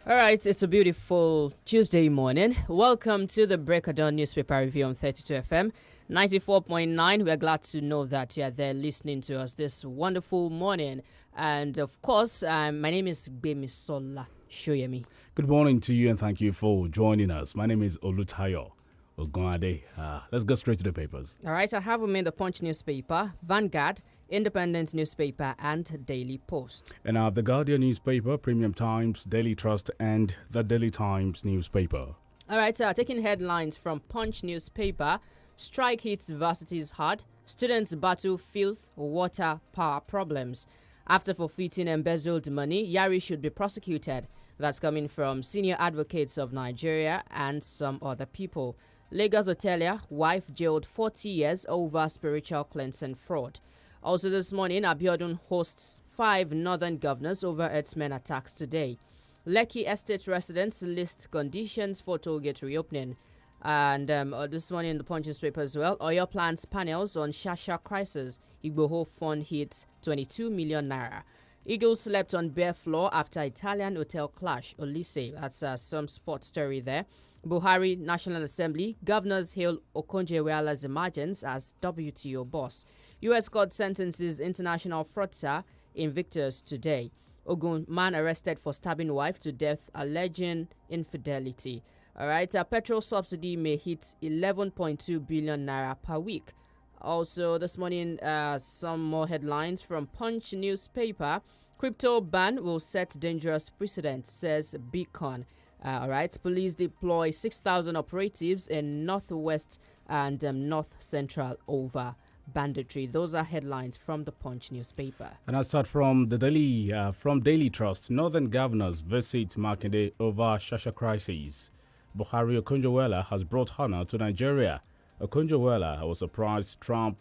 All right, it's a beautiful Tuesday morning. Welcome to the Break of Dawn newspaper review on 32 FM 94.9. We're glad to know that you are there listening to us this wonderful morning. And of course, my name is GBEMISOLA. SOYEMI. Good morning to you and thank you for joining us. My name is OLUTAYO. OGUNADE. Let's go straight to the papers. All right, I have with me the Punch newspaper, Vanguard, Independent newspaper, and Daily Post. And I have the Guardian newspaper, Premium Times, Daily Trust, and the Daily Times newspaper. All right, taking headlines from Punch newspaper, strike hits varsities hard, students battle filth, water, power problems. After forfeiting embezzled money, Yari should be prosecuted. That's coming from senior advocates of Nigeria and some other people. Lagos hotelier, wife jailed 40 years over spiritual cleansing fraud. Also this morning, Abiodun hosts 5 northern governors over herdsmen attacks today. Lekki estate residents list conditions for tollgate reopening. And this morning in the Punch newspaper as well, Oyo plans panels on Shasha crisis. Igboho fund hits 22 million naira. Eagles slept on bare floor after Italian hotel clash. Olise, that's some sports story there. Buhari National Assembly, governors hail Okonjo-Iweala's emergence as WTO boss. U.S. court sentences international fraudster Invictus today. Ogun man arrested for stabbing wife to death, alleging infidelity. All right, petrol subsidy may hit 11.2 billion naira per week. Also, this morning, some more headlines from Punch newspaper. Crypto ban will set dangerous precedent, says Beacon. All right, police deploy 6,000 operatives in Northwest and North Central over banditry. Those are headlines from the Punch newspaper. And I start from the Daily Trust. Northern governors visit Makinde over Shasha crisis. Buhari Okonjo-Iweala has brought honor to Nigeria. Okonjo-Iweala was surprised Trump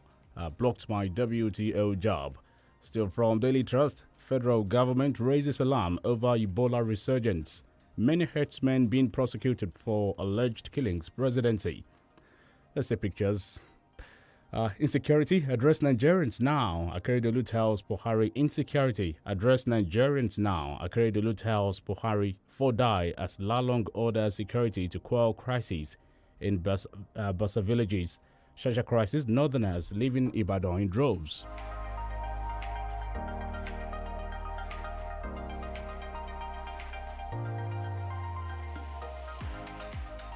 blocked my WTO job. Still from Daily Trust, federal government raises alarm over Ebola resurgence. Many herdsmen being prosecuted for alleged killings. Presidency. Let's see pictures. Insecurity, address Nigerians now. Akeredolu tells Buhari insecurity, address Nigerians now. Akeredolu tells Buhari 4 die as Lalong orders security to quell crises in Basa villages. Shasha crisis, northerners leaving Ibadan in droves.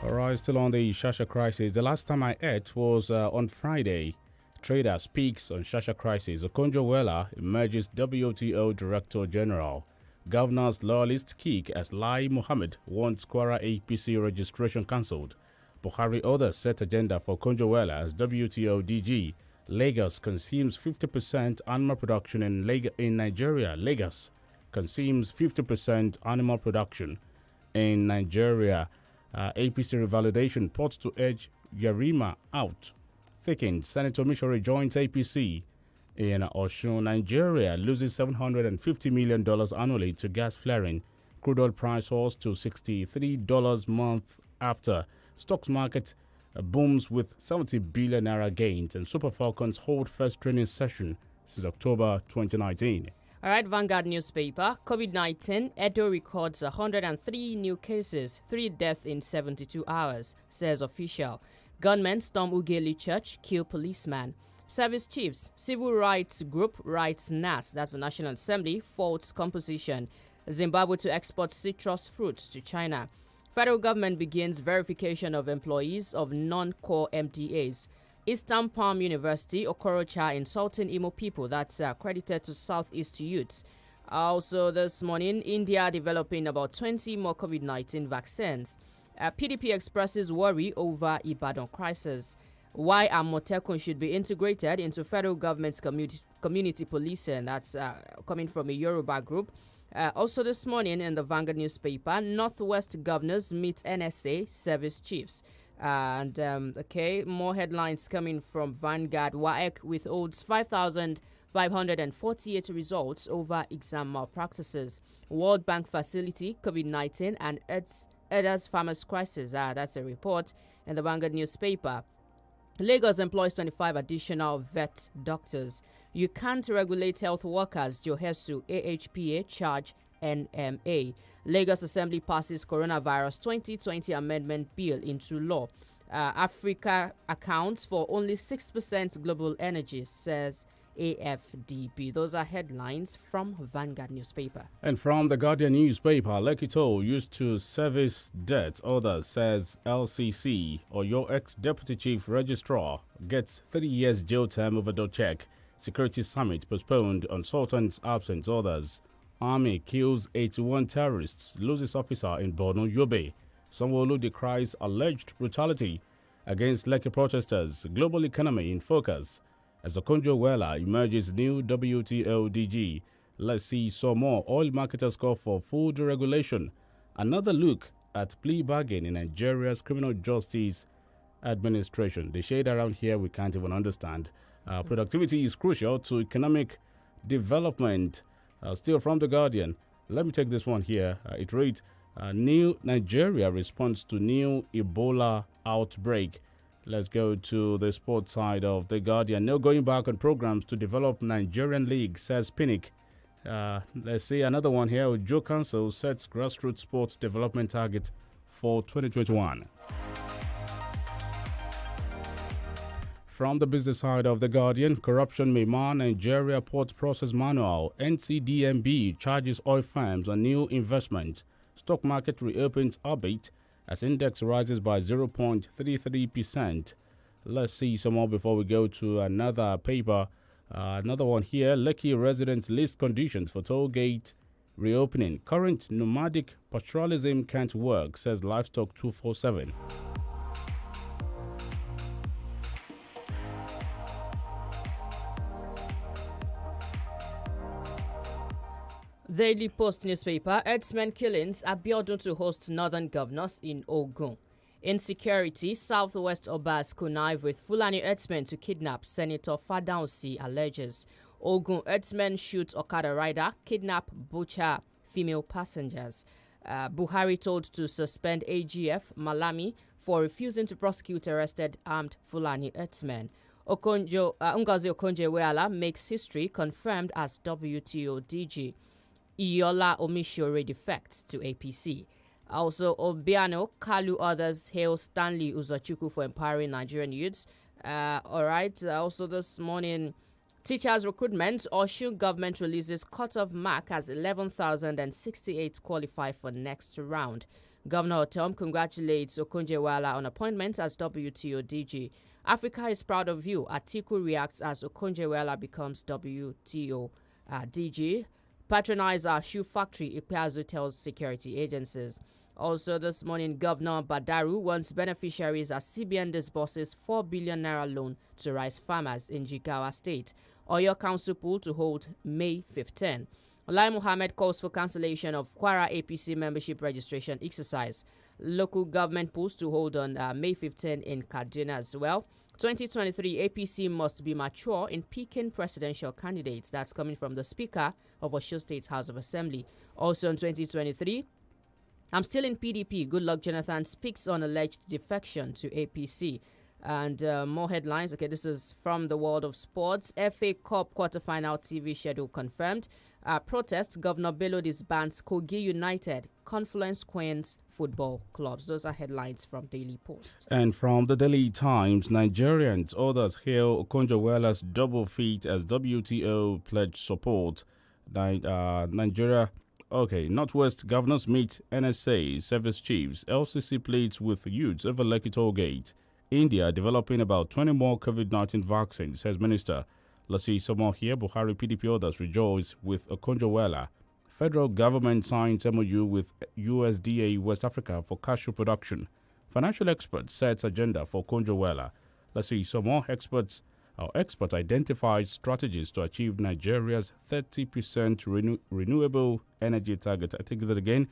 All right, still on the Shasha crisis. The last time I ate was on Friday. Trader speaks on Shasha crisis. Okonjo-Iweala emerges WTO Director General. Governor's law list kick as Lai Mohammed wants Kwara APC registration cancelled. Buhari orders set agenda for Okonjo-Iweala as WTO DG. Lagos consumes 50% animal production in Nigeria. Lagos consumes 50% animal production in Nigeria. APC revalidation plots to edge Yarima out. Thickens. Senator Mishore joins APC in Osun. Nigeria loses $750 million annually to gas flaring. Crude oil price falls to $63 month after. Stocks market booms with 70 billion naira gains. And Super Falcons hold first training session since October 2019. All right, Vanguard newspaper. COVID-19, Edo records 103 new cases, 3 deaths in 72 hours, says official. Gunmen storm Ugeli Church, kill policeman. Service chiefs, civil rights group writes NAS, that's the National Assembly, faults composition. Zimbabwe to export citrus fruits to China. Federal government begins verification of employees of non-core MDAs. Eastern Palm University, Okorocha insulting Imo people. That's credited to Southeast youths. Also this morning, India developing about 20 more COVID-19 vaccines. PDP expresses worry over Ibadan crisis. Why Amotekun should be integrated into federal government's community policing. That's coming from a Yoruba group. Also this morning in the Vanguard newspaper, Northwest governors meet NSA service chiefs. And more headlines coming from Vanguard. WAEC withholds 5,548 results over exam malpractices. World Bank facility, COVID-19 and Eda's farmers crisis. That's a report in the Vanguard newspaper. Lagos employs 25 additional vet doctors. You can't regulate health workers, Johesu AHPA charge NMA. Lagos Assembly passes Coronavirus 2020 Amendment Bill into law. Africa accounts for only 6% global energy, says AFDB. Those are headlines from Vanguard newspaper. And from the Guardian newspaper, Lekito used to service debt. Others, says LCC, or your ex-deputy chief registrar, gets 3 years jail term over door check. Security summit postponed on Sultan's absence. Others, army kills 81 terrorists, loses officer in Borno Yobe. Sanwo-Olu decries alleged brutality against Lekki protesters. Global economy in focus as Okonjo-Iweala emerges new WTO DG. Let's see some more. Oil marketers call for food regulation. Another look at plea bargain in Nigeria's criminal justice administration. The shade around here we can't even understand. Productivity is crucial to economic development. Still from The Guardian, let me take this one here. It reads, new Nigeria responds to new Ebola outbreak. Let's go to the sports side of The Guardian. No going back on programs to develop Nigerian league, says Pinnick. Let's see another one here. Ojo Council sets grassroots sports development target for 2021. From the business side of The Guardian, corruption may mar Nigeria Port Process Manual. NCDMB charges oil firms on new investments. Stock market reopens albeit as index rises by 0.33%. Let's see some more before we go to another paper. Another one here. Lekki residents list conditions for toll gate reopening. Current nomadic pastoralism can't work, says Livestock 247. Daily Post newspaper, herdsmen killings, Abiodun to host northern governors in Ogun. Insecurity, Southwest Obas connive with Fulani herdsmen to kidnap Senator Fadausi, alleges. Ogun herdsmen shoot Okada rider, kidnap butcher female passengers. Buhari told to suspend AGF Malami for refusing to prosecute arrested armed Fulani herdsmen. Ngozi Okonjo-Iweala makes history, confirmed as WTO DG. Iola Omishore defects to APC. Also, Obiano, Kalu, others hail Stanley Uzochukwu for empowering Nigerian youths. Also this morning, teachers recruitment. Osun government releases cut-off mark as 11,068 qualify for next round. Governor Otom congratulates Okonjo-Iweala on appointment as WTO DG. Africa is proud of you. Atiku reacts as Okonjo-Iweala becomes WTO DG. Patronize our shoe factory, Ipeazu tells security agencies. Also this morning, Governor Badaru wants beneficiaries as CBN disburses 4 billion naira loan to rice farmers in Jigawa State. Oyo Council pool to hold May 15. Lai Mohammed calls for cancellation of Kwara APC membership registration exercise. Local government pools to hold on May 15 in Kaduna as well. 2023 APC must be mature in picking presidential candidates. That's coming from the Speaker of Osun State House of Assembly. Also in 2023, I'm still in PDP. Goodluck Jonathan speaks on alleged defection to APC. And more headlines. Okay, this is from the world of sports. FA Cup quarterfinal TV schedule confirmed. Protest, Governor Bello disbands Kogi United, Confluence Queens football clubs. Those are headlines from Daily Post. And from the Daily Times, Nigerians, others hail Okonjo-Iweala's double feat as WTO pledge support. Nigeria, Northwest governors meet NSA, service chiefs. LCC pleads with youths over Lekki toll gate. India developing about 20 more COVID-19 vaccines, says Minister. Let's see some more here. Buhari, PDP, others rejoice with Okonjo-Iweala. Federal government signs MOU with USDA West Africa for cashew production. Financial experts sets agenda for Okonjo-Iweala. Let's see some more. Experts identify strategies to achieve Nigeria's 30% renewable energy target. I think that again.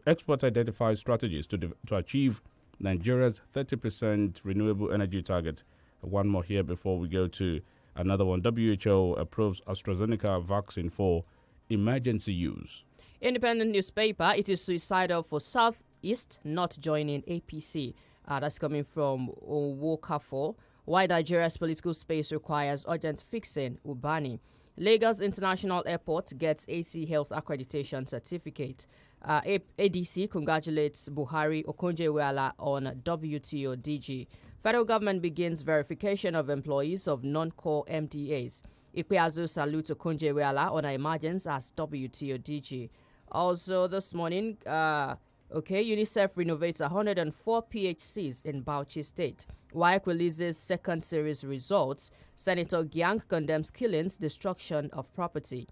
Experts identify strategies to achieve Nigeria's 30% renewable energy target. One more here before we go to another one. WHO approves AstraZeneca vaccine for emergency use. Independent newspaper, it is suicidal for Southeast not joining APC. That's coming from Owokafo. Why Nigeria's political space requires urgent fixing, Ubani. Lagos International Airport gets AC Health Accreditation Certificate. ADC congratulates Buhari Okonjo-Iweala on WTO DG. Federal government begins verification of employees of non-core MDAs. Ikpeazu salutes Okonjo-Iweala on her emergence as WTO DG. Also this morning, UNICEF renovates 104 PHCs in Bauchi State. WAEC releases second series results. Senator Gyang condemns killings, destruction of property.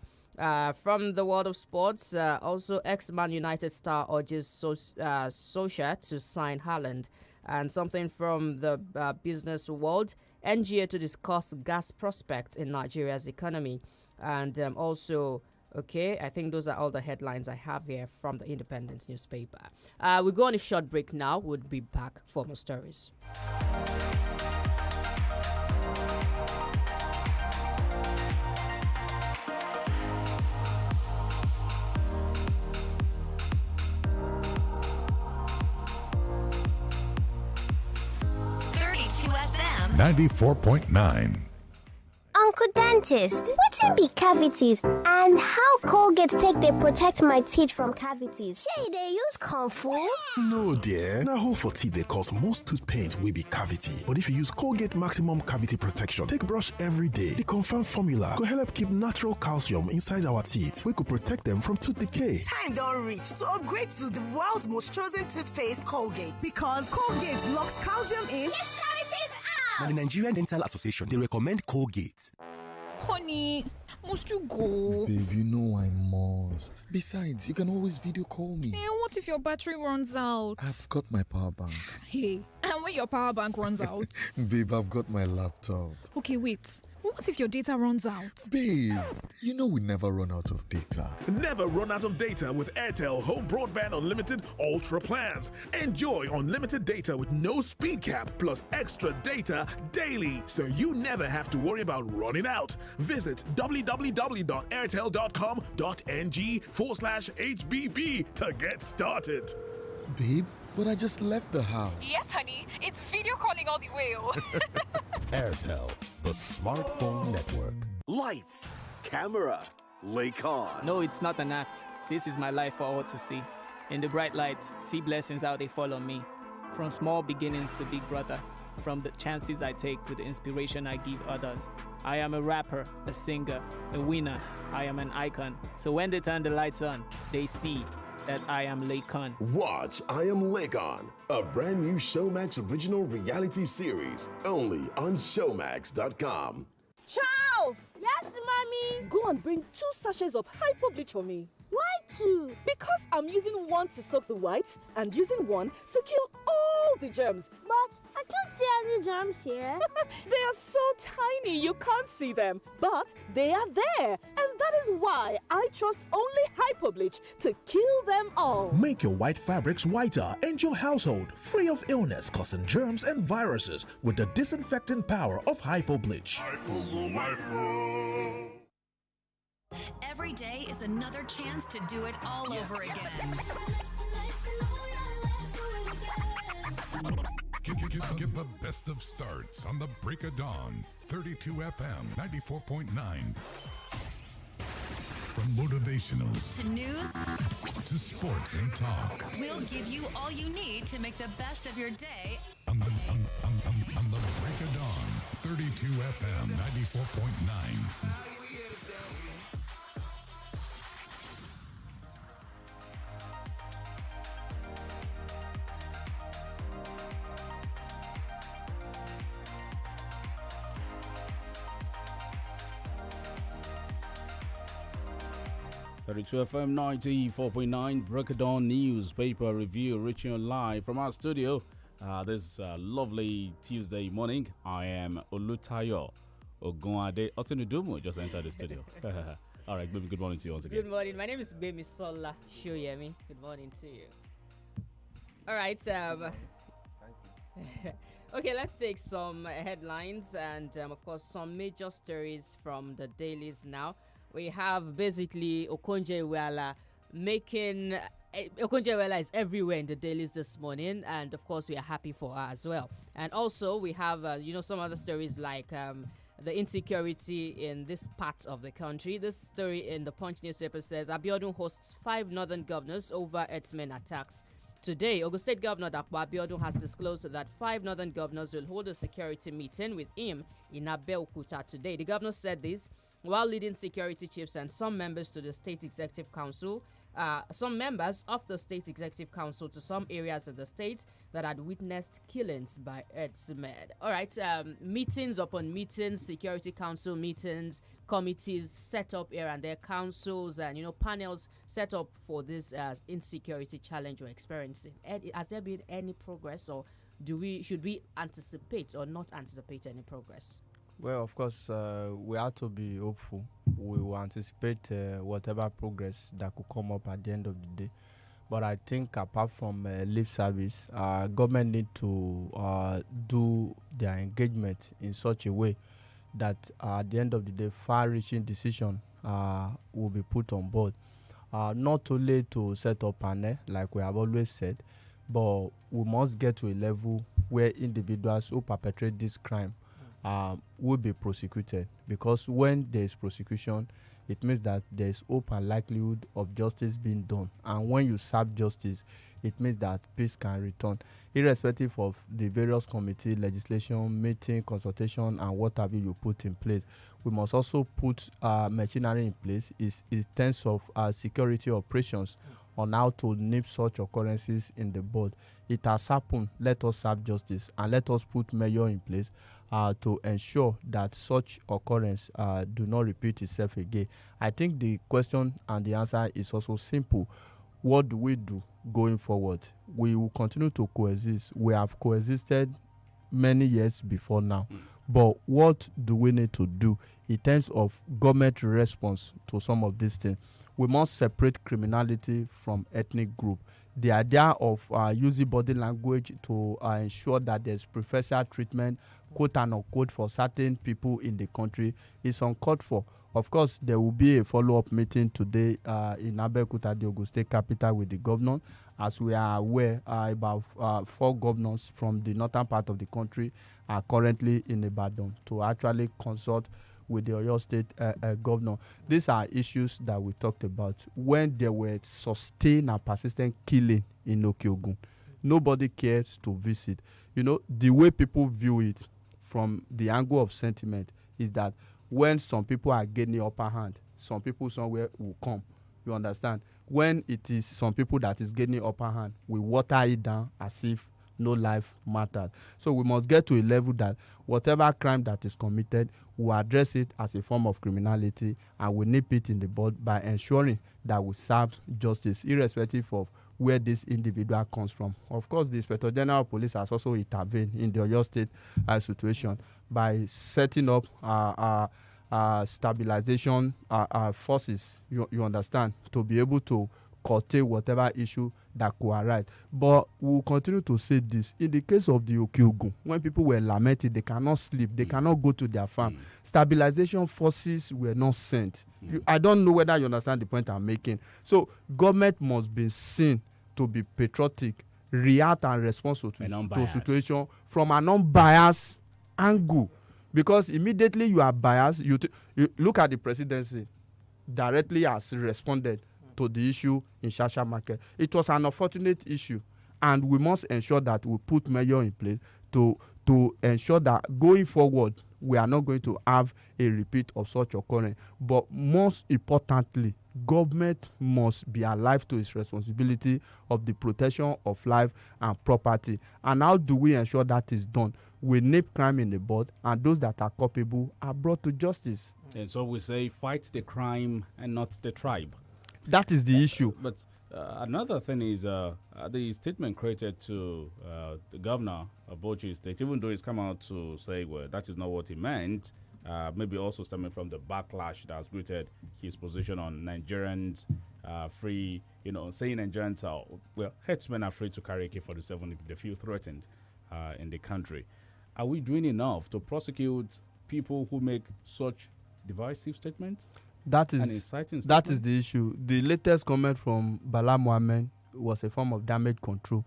From the world of sports, also ex-Man United star urges Solskjaer to sign Haaland. And something from the business world, NGA to discuss gas prospects in Nigeria's economy. And I think those are all the headlines I have here from the Independence newspaper. We go on a short break now. We'll be back for more stories. FM 94.9. Uncle Dentist, wetin be cavities and how Colgate take dey protect my teeth from cavities? Shey dey use comfort? No dear, na hole for teeth dey cause most tooth pains wey be cavity. But if you use Colgate Maximum Cavity Protection take brush every day, the confirmed formula go help keep natural calcium inside our teeth wey go protect them from tooth decay. Time don reach to upgrade to the world's most chosen toothpaste, Colgate, because Colgate locks calcium in. Keeps cavities Now, out! the Nigerian Dental Association, they recommend Colgate. Honey, must you go? Babe, you know I must. Besides, you can always video call me. What if your battery runs out? I've got my power bank. Hey, and when your power bank runs out? Babe, I've got my laptop. Okay, wait. What if your data runs out? Babe, you know we never run out of data. Never run out of data with Airtel Home Broadband Unlimited Ultra plans. Enjoy unlimited data with no speed cap plus extra data daily, so you never have to worry about running out. Visit www.airtel.com.ng/HBB to get started. Babe, but I just left the house. Yes, honey. It's video calling all the way. Airtel, the smartphone network. Lights, camera, lake on. No, it's not an act. This is my life for all to see. In the bright lights, see blessings how they fall on me. From small beginnings to big brother. From the chances I take to the inspiration I give others. I am a rapper, a singer, a winner. I am an icon. So when they turn the lights on, they see that I am Lakon. Watch I Am Lakon, a brand new Showmax original reality series, only on Showmax.com. Charles! Yes, mommy? Go and bring 2 sachets of hypo bleach for me. Why 2? Because I'm using one to soak the whites and using one to kill all the germs. But I can't see any germs here. They are so tiny you can't see them, but they are there. And that is why I trust only hypo bleach to kill them all. Make your white fabrics whiter and your household free of illness causing germs and viruses with the disinfecting power of hypo bleach. Every day is another chance to do it all over again. Get the best of starts on the break of dawn. 32 FM 94.9. From motivationals To news, to sports and talk. we'll give you all you need to make the best of your day. On the break of dawn. 32 FM 94.9. 32 FM 94.9 Breakdown Newspaper Review reaching you live from our studio this lovely Tuesday morning. I am OLUTAYO OGUNADE. Otenudumu just entered the studio. All right, baby, good morning to you once again. Good morning. My name is GBEMISOLA. SOYEMI. Good morning to you. All right. Okay, let's take some headlines and, of course, some major stories from the dailies now. We have basically Okonjo-Iweala making... Okonjo-Iweala is everywhere in the dailies this morning, and of course we are happy for her as well. And also we have, some other stories like the insecurity in this part of the country. This story in the Punch newspaper says Abiodun hosts 5 northern governors over herdsmen attacks. Today, Ogun State Governor Dapo Abiodun has disclosed that 5 northern governors will hold a security meeting with him in Abeokuta today. The governor said this while leading security chiefs and some members to the State Executive Council, some members of the State Executive Council to some areas of the state that had witnessed killings by herdsmen. All right, meetings upon meetings, Security Council meetings, committees set up here and there, councils and panels set up for this insecurity challenge we're experiencing. Has there been any progress, or should we anticipate or not anticipate any progress? Well, of course, we have to be hopeful. We will anticipate whatever progress that could come up at the end of the day. But I think apart from lip service, government need to do their engagement in such a way that at the end of the day, far-reaching decision will be put on board. Not only to set up panel, like we have always said, but we must get to a level where individuals who perpetrate this crime will be prosecuted, because when there is prosecution, it means that there is hope and likelihood of justice being done. And when you serve justice, it means that peace can return, irrespective of the various committee, legislation, meeting, consultation, and what have you put in place. We must also put machinery in place in terms of security operations on how to nip such occurrences in the bud. It has happened. Let us serve justice and let us put measure in place to ensure that such occurrence do not repeat itself again. I think the question and the answer is also simple. What do we do going forward? We will continue to coexist. We have coexisted many years before now. But what do we need to do in terms of government response to some of these things? We must separate criminality from ethnic group. The idea of using body language to ensure that there's preferential treatment, quote and unquote, for certain people in the country is uncalled for. Of course, there will be a follow-up meeting today in Abeokuta, the Ogun State capital, with the governor. As we are aware, about 4 governors from the northern part of the country are currently in Ibadan to actually consult with the Oyo State governor. These are issues that we talked about when there were sustained and persistent killing in Okiogun. Nobody cares to visit. The way people view it from the angle of sentiment is that when some people are gaining upper hand, some people somewhere will come. You understand? When it is some people that is gaining upper hand, we water it down as if no life matters. So we must get to a level that whatever crime that is committed, we address it as a form of criminality and we nip it in the bud by ensuring that we serve justice, irrespective of where this individual comes from. Of course, the Inspector General of Police has also intervened in the Oyo State situation by setting up stabilization forces, you understand, to be able to curtail whatever issue that could arise. But we'll continue to say this. In the case of the Okiogun, when people were lamented, they cannot sleep, they cannot go to their farm. Stabilization forces were not sent. I don't know whether you understand the point I'm making. So government must be seen to be patriotic, react and respond to situation from an unbiased angle. Because immediately you are biased, you look at the presidency directly has responded to the issue in Shasha Market. It was an unfortunate issue, and we must ensure that we put measures in place to ensure that going forward we are not going to have a repeat of such occurrence. But most importantly, government must be alive to its responsibility of the protection of life and property. And how do we ensure that is done? We nip crime in the bud, and those that are culpable are brought to justice. And so we say fight the crime and not the tribe. That is the issue. But another thing is the statement created to the governor of Bauchi State, even though he's come out to say, well, that is not what he meant, maybe also stemming from the backlash that has greeted his position on Nigerians free, saying Nigerians are, headsmen are free to carry AK-47 if they feel threatened in the country. Are we doing enough to prosecute people who make such divisive statements? That is the issue. The latest comment from Bala Mohammed was a form of damage control.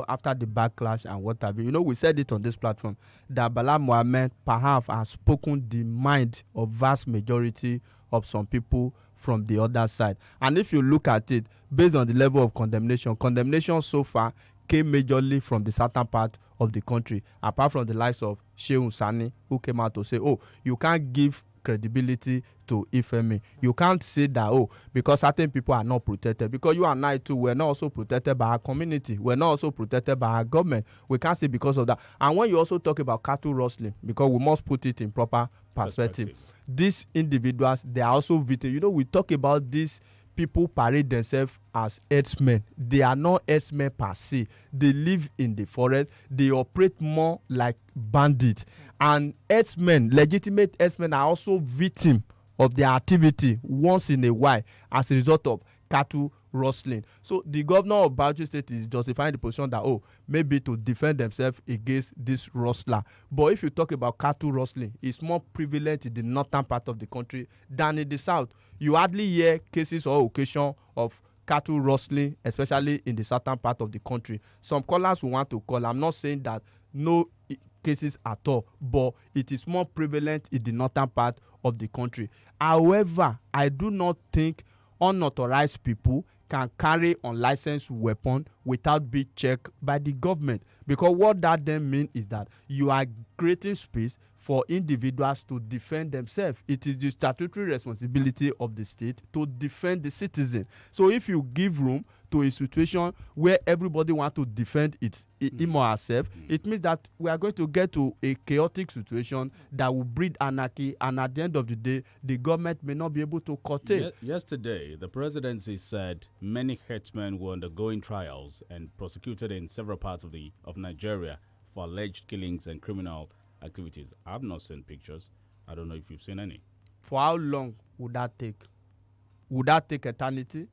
after the backlash and what have you. We said it on this platform that Bala Mohammed perhaps has spoken the mind of vast majority of some people from the other side. And if you look at it, based on the level of condemnation so far came majorly from the southern part of the country, apart from the likes of Shehu Sani, who came out to say, you can't give credibility to Ifemi. You can't say that, because certain people are not protected. Because you and I too, we're not also protected by our community. We're not also protected by our government. We can't say because of that. And when you also talk about cattle rustling, because we must put it in proper perspective. These individuals, they are also victims. We talk about these people parade themselves as herdsmen. They are not herdsmen per se. They live in the forest. They operate more like bandits. And herdsmen, legitimate herdsmen, are also victims of their activity once in a while as a result of cattle rustling. So the governor of Bauchi State is justifying the position that maybe to defend themselves against this rustler. But if you talk about cattle rustling, it's more prevalent in the northern part of the country than in the south. You hardly hear cases or occasion of cattle rustling, especially in the southern part of the country. Some callers will want to call. I'm not saying that no cases at all, but it is more prevalent in the northern part of the country. However, I do not think unauthorized people can carry unlicensed weapon without being checked by the government, because what that then means is that you are creating space for individuals to defend themselves. It is the statutory responsibility of the state to defend the citizen. So if you give room to a situation where everybody wants to defend him or herself, it means that we are going to get to a chaotic situation that will breed anarchy, and at the end of the day, the government may not be able to curtail. Yesterday, the presidency said many herdsmen were undergoing trials and prosecuted in several parts of Nigeria for alleged killings and criminal activities. I've not seen pictures. I don't know if you've seen any. For how long would that take? Would that take eternity?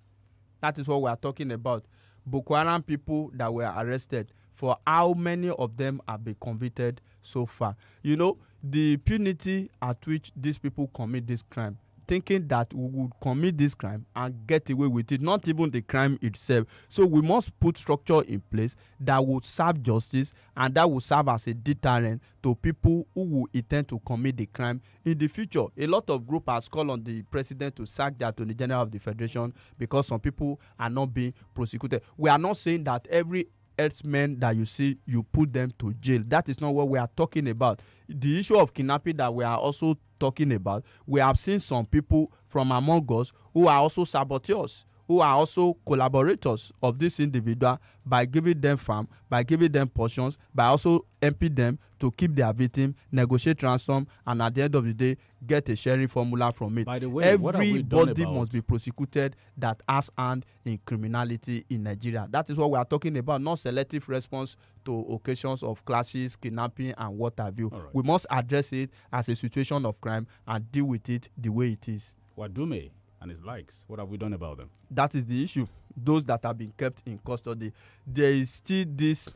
That is what we are talking about. Boko Haram people that were arrested, for how many of them have been convicted so far? The impunity at which these people commit this crime, thinking that we would commit this crime and get away with it, not even the crime itself. So we must put structure in place that will serve justice and that will serve as a deterrent to people who will intend to commit the crime in the future. A lot of groups has called on the president to sack the Attorney General of the Federation because some people are not being prosecuted. We are not saying that every herdsmen that you see, you put them to jail. That is not what we are talking about. The issue of kidnapping that we are also talking about, we have seen some people from among us who are also saboteurs, who are also collaborators of this individual by giving them farm, by giving them portions, by also emptying them to keep their victim, negotiate ransom, and at the end of the day, get a sharing formula from it. By the way, everybody must be prosecuted that has hand in criminality in Nigeria. That is what we are talking about, not selective response to occasions of clashes, kidnapping, and what have you. Right. We must address it as a situation of crime and deal with it the way it is. Wadume and his likes, what have we done about them? That is the issue. Those that have been kept in custody. There is still this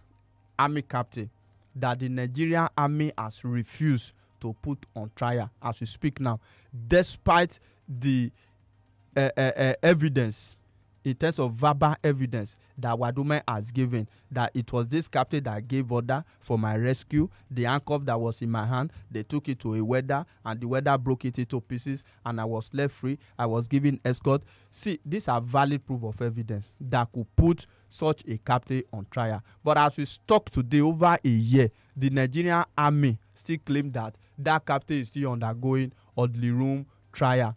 army captain that the Nigerian army has refused to put on trial as we speak now, despite the evidence, in terms of verbal evidence that Wadume has given, that it was this captain that gave order for my rescue. The handcuff that was in my hand, they took it to a welder, and the welder broke it into pieces, and I was left free. I was given escort. See, these are valid proof of evidence that could put such a captain on trial. But as we talk today, over a year, the Nigerian army still claim that that captain is still undergoing orderly room trial,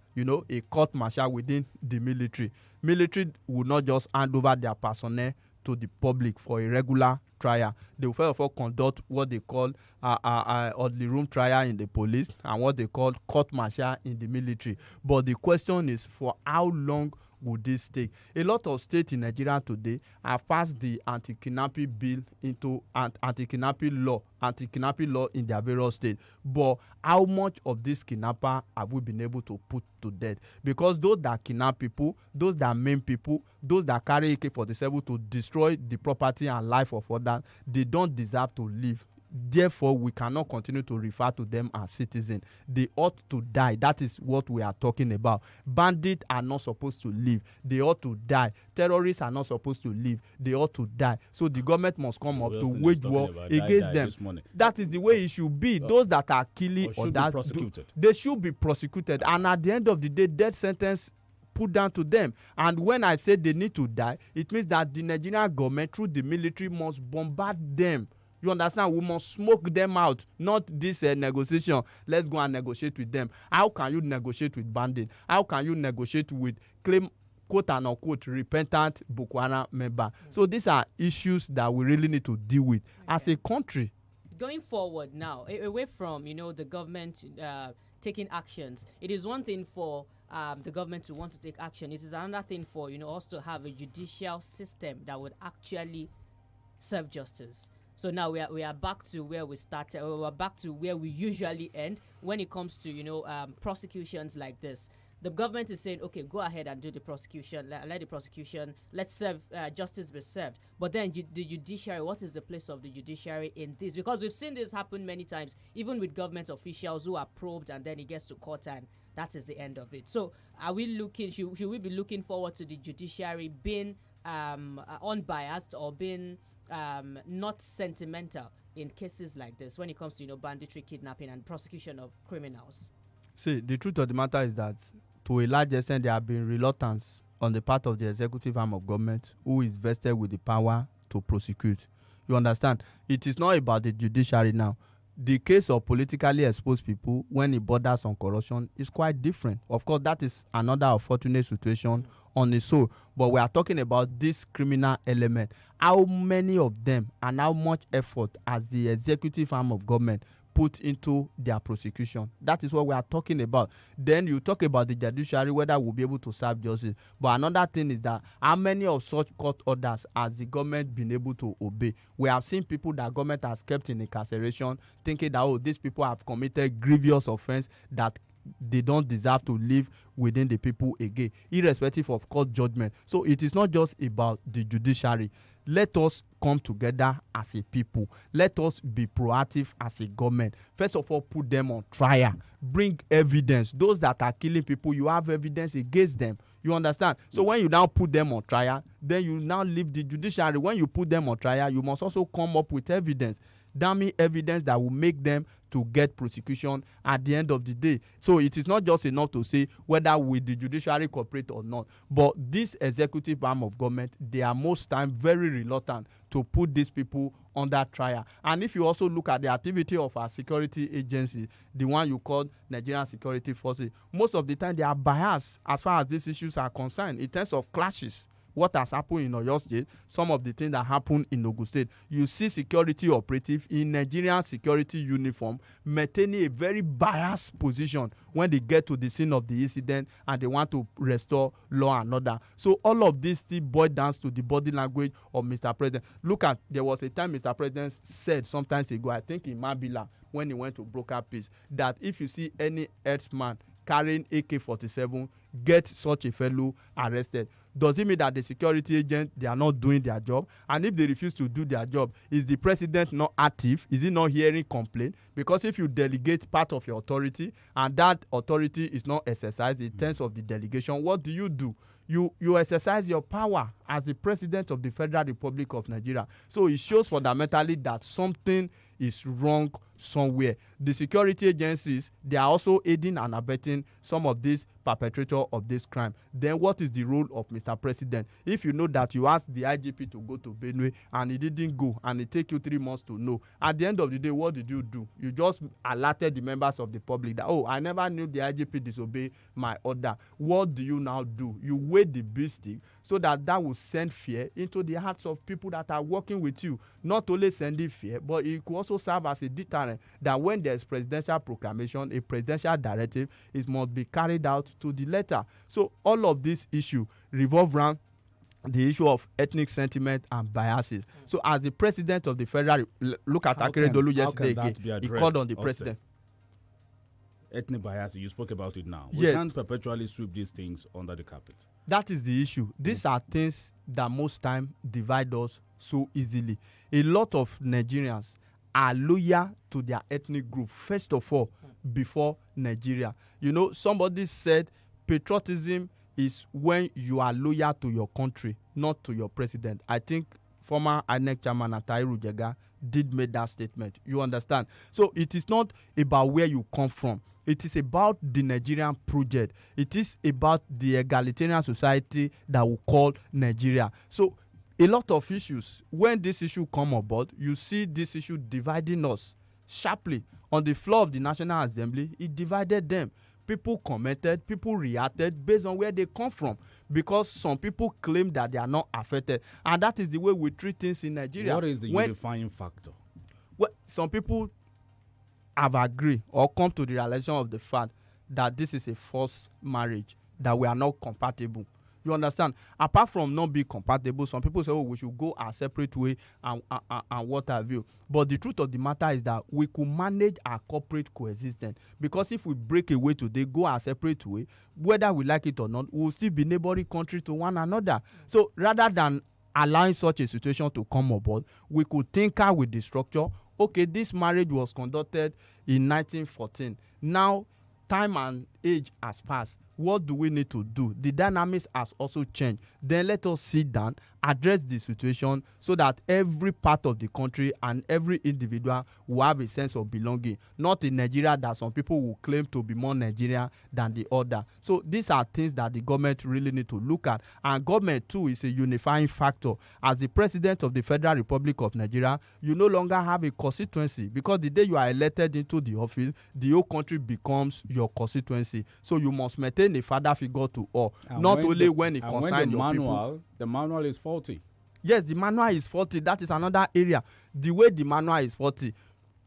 a court martial within the military. Military will not just hand over their personnel to the public for a regular trial. They will first of all conduct what they call orderly room trial in the police and what they call court martial in the military. But the question is, for how long would this take? A lot of states in Nigeria today have passed the anti-kidnapping bill into anti-kidnapping law in their various states. But how much of this kidnapper have we been able to put to death? Because those that kidnap people, those that maim people, those that carry AK-47 to destroy the property and life of others, they don't deserve to live. therefore we cannot continue to refer to them as citizens. They ought to die. That is what we are talking about. Bandits are not supposed to live. They ought to die. Terrorists are not supposed to live. They ought to die. So the government must come up to wage war against them. That is the way it should be. Those that are killing or that they should be prosecuted. And at the end of the day, death sentence put down to them. And when I say they need to die, it means that the Nigerian government through the military must bombard them. You understand? We must smoke them out. Not this negotiation. Let's go and negotiate with them. How can you negotiate with bandits? How can you negotiate with claim quote and unquote repentant Boko Haram member? So these are issues that we really need to deal with as a country. Going forward now, away from the government taking actions, it is one thing for the government to want to take action. It is another thing for us to have a judicial system that would actually serve justice. So now we are back to where we started. We're back to where we usually end when it comes to prosecutions like this. The government is saying, okay, go ahead and do the prosecution. Let the prosecution. Let's serve justice be served. But then the judiciary. What is the place of the judiciary in this? Because we've seen this happen many times, even with government officials who are probed, and then it gets to court, and that is the end of it. So, are we looking? Should we be looking forward to the judiciary being unbiased or being not sentimental in cases like this when it comes to banditry, kidnapping, and prosecution of criminals? See, the truth of the matter is that to a large extent there have been reluctance on the part of the executive arm of government who is vested with the power to prosecute. You understand? It is not about the judiciary now. The case of politically exposed people when it borders on corruption is quite different. Of course, that is another unfortunate situation on its own. But we are talking about this criminal element. How many of them and how much effort has the executive arm of government put into their prosecution? That is what we are talking about. Then you talk about the judiciary, whether we'll be able to serve justice. But another thing is that how many of such court orders has the government been able to obey? We have seen people that government has kept in incarceration thinking that, these people have committed grievous offense that they don't deserve to live within the people again, irrespective of court judgment. So it is not just about the judiciary. Let us come together as a people. Let us be proactive as a government. First of all, put them on trial. Bring evidence. Those that are killing people, you have evidence against them. You understand? So when you now put them on trial, then you now leave the judiciary. When you put them on trial, you must also come up with evidence. Damning evidence that will make them to get prosecution at the end of the day. So it is not just enough to say whether will the judiciary cooperate or not. But this executive arm of government, they are most time very reluctant to put these people under trial. And if you also look at the activity of our security agency, the one you call Nigerian Security Forces, most of the time they are biased as far as these issues are concerned in terms of clashes. What has happened in Oyo State, some of the things that happened in Ogun State, you see security operative in Nigerian security uniform maintaining a very biased position when they get to the scene of the incident and they want to restore law and order. So all of this still boils down to the body language of Mr. President. Look at, there was a time Mr. President said sometimes ago, I think in Mabila, when he went to broker peace, that if you see any herdsman carrying AK-47, get such a fellow arrested. Does it mean that the security agents, they are not doing their job? And if they refuse to do their job, is the president not active? Is he not hearing complaint? Because if you delegate part of your authority and that authority is not exercised in terms of the delegation, what do? You exercise your power as the president of the Federal Republic of Nigeria. So it shows fundamentally that something is wrong somewhere. The security agencies, they are also aiding and abetting some of these perpetrators of this crime. Then what is the role of Mr. President? If you know that you asked the IGP to go to Benue and he didn't go and it take you 3 months to know, at the end of the day, what did you do? You just alerted the members of the public that, I never knew the IGP disobeyed my order. What do you now do? You weigh the beastie so that will send fear into the hearts of people that are working with you. Not only sending fear, but it could also serve as a deterrent that when there's presidential proclamation, a presidential directive, it must be carried out to the letter. So all of this issue revolve around the issue of ethnic sentiment and biases. So as the president of the federal, look at Akeredolu yesterday again, he called on the president. Ethnic bias, you spoke about it now. We Yes. can't perpetually sweep these things under the carpet. That is the issue. These are things that most time divide us so easily. A lot of Nigerians are loyal to their ethnic group, first of all, before Nigeria. You know, somebody said patriotism is when you are loyal to your country, not to your president. I think former INEC chairman Atairu Jega did make that statement. You understand? So it is not about where you come from. It is about the Nigerian project. It is about the egalitarian society that we call Nigeria. So a lot of issues, when this issue come about, you see this issue dividing us sharply. On the floor of the National Assembly, it divided them. People commented, people reacted based on where they come from, because some people claim that they are not affected, and that is the way we treat things in Nigeria. What is the unifying factor? Well, some people have agreed or come to the realization of the fact that this is a forced marriage, that we are not compatible. You understand? Apart from not being compatible, some people say, oh, we should go our separate way and what have you. But the truth of the matter is that we could manage our corporate coexistence. Because if we break away today, go our separate way, whether we like it or not, we will still be neighboring country to one another. So rather than allowing such a situation to come about, we could tinker with the structure. Okay, this marriage was conducted in 1914. Now, time and age has passed. What do we need to do? The dynamics has also changed. Then let us sit down, address the situation so that every part of the country and every individual will have a sense of belonging. Not in Nigeria that some people will claim to be more Nigerian than the other. So these are things that the government really need to look at. And government too is a unifying factor. As the president of the Federal Republic of Nigeria, you no longer have a constituency, because the day you are elected into the office, the whole country becomes your constituency. So you must maintain a father figure to all, and not only when it concerns your people. The manual is faulty. Yes, the manual is faulty. That is another area. The way the manual is faulty,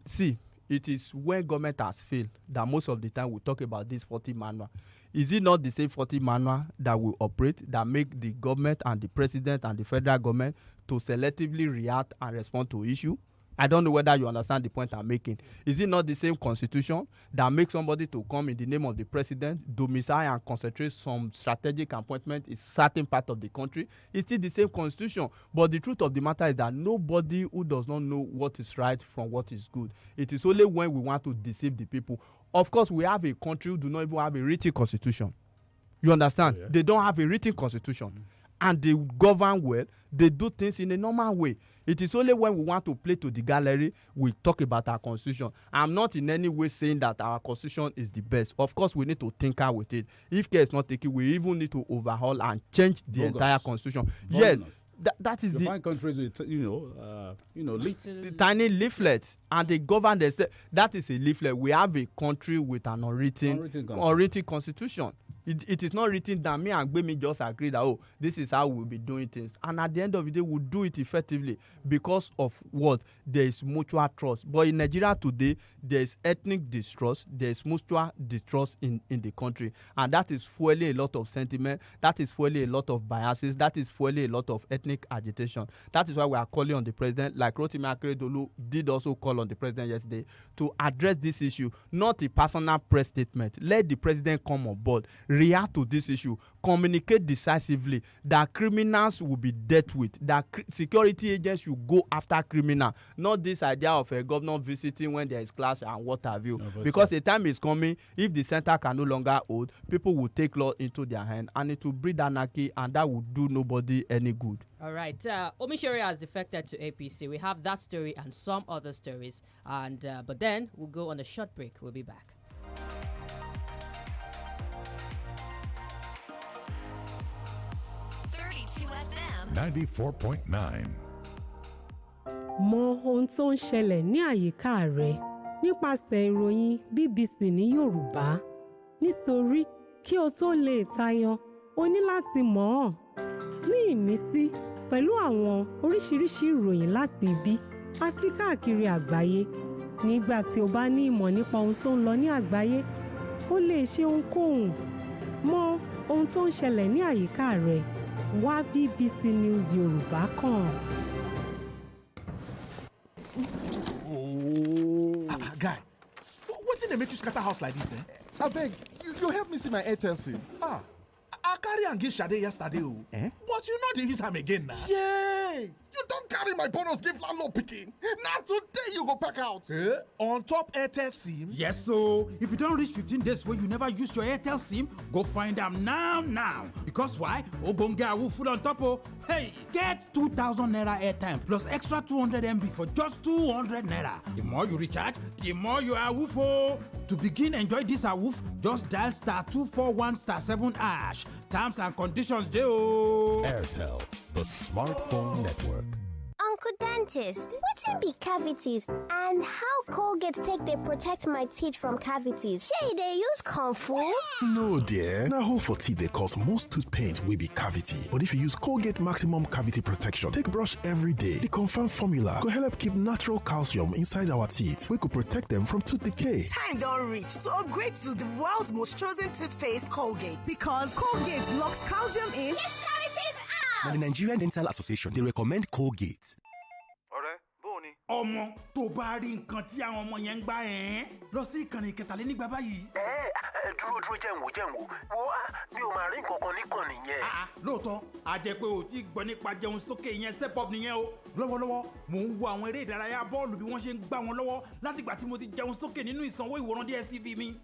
see, it is when government has failed that most of the time we talk about this faulty manual. Is it not the same faulty manual that will operate, that make the government and the president and the federal government to selectively react and respond to issue? I don't know whether you understand the point I'm making. Is it not the same constitution that makes somebody to come in the name of the president, domicile and concentrate some strategic appointment in certain part of the country? It's still the same constitution. But the truth of the matter is that nobody who does not know what is right from what is good. It is only when we want to deceive the people. Of course, we have a country who do not even have a written constitution. You understand? Oh, yeah. They don't have a written constitution. And they govern well. They do things in a normal way. It is only when we want to play to the gallery we talk about our constitution. I'm not in any way saying that our constitution is the best. Of course, we need to tinker with it. If care is not taken, we even need to overhaul and change the entire constitution. Yes, that is you find countries with the tiny leaflets, and they govern themselves. That is a leaflet. We have a country with an unwritten constitution. It is not written that me and Gbemi just agree that, oh, this is how we'll be doing things. And at the end of the day, we'll do it effectively because of what? There is mutual trust. But in Nigeria today, there is ethnic distrust. There is mutual distrust in the country. And that is fueling a lot of sentiment. That is fueling a lot of biases. That is fueling a lot of ethnic agitation. That is why we are calling on the president, like Rotimi Akeredolu did also call on the president yesterday, to address this issue, not a personal press statement. Let the president come on board, react to this issue, communicate decisively that criminals will be dealt with, that security agents should go after criminals, not this idea of a governor visiting when there is clash and what have you. No, because a time is coming, if the center can no longer hold, people will take law into their hand, and it will breed anarchy, and that will do nobody any good. All right. Omisore has defected to APC. We have that story and some other stories, and but then we'll go on a short break. We'll be back. FM 94.9. Mọ ohun tó ń ṣẹlẹ̀ ní àyíká rẹ nípasẹ̀ ìròyìn BBC ní Yorùbá. Nítorí kí o tó lè tayọ, o ní láti mọ̀ ọ́n. Ní ìmísí pẹ̀lú àwọn oríṣiríṣi ìròyìn láti ibi àti káàkiri àgbáyé. Nígbà tí o bá ní ìmọ̀ nípa ohun tó ń lọ ní àgbáyé, o lè ṣe ohunkóhun. Mọ ohun tó ń ṣẹlẹ̀ ní àyíká rẹ. Wá BBC News Yorùbá kàn. Guy, wetin dey make you scatter house like this? Abeg, you help me see my Airtel SIM. I carry am give Sade yesterday o. But But you know they use am again now. Yay! You don't carry my bonus give landlord picking. Now today you go pack out. On top Airtel SIM? Yes, so if you don't reach 15 days where you never use your Airtel SIM, go find them now. Because why? Ogbonge will full on top of. Hey, get 2,000 naira airtime plus extra 200 MB for just 200 naira. The more you recharge, the more you are woofo. To begin enjoy this awoof, just dial *241*7#. Terms and conditions, Joe. Airtel, the smartphone network. Uncle Dentist, wetin be cavities and how Colgate take dey protect my teeth from cavities? Shey dey use comfort? No dear, na hole for teeth dey cause most tooth pain wey be cavity. But if you use Colgate Maximum Cavity Protection take brush every day, the confirmed formula go help keep natural calcium inside our teeth wey go protect them from tooth decay. Time don reach to upgrade to the world's most chosen toothpaste, Colgate. Because Colgate locks calcium in. Yes, cavities out! Now, the Nigerian Dental Association, they recommend Colgate. Ọmọ tó bá rí nǹkan tí àwọn ọmọ yẹn ń gbá ẹ̀ lọ sí ìkànnì kẹtàlénígba báyìí. dúró jẹ́ n wò wo mi ò máa rí nǹkan kan níkànnì yẹn. Lóòótọ́ a jẹ́ pé o ti gbọ́ nípa jẹun sókè yẹn step up nìyẹn o. Lọ́wọ́lọ́wọ́ mò ń wo àwọn eré ìdárayá bọ́ọ̀lù bí wọ́n ṣe ń gbá wọn lọ́wọ́ látìgbà tí mo ti jẹun sókè nínú ìsanwó ìwòran DSTV mi.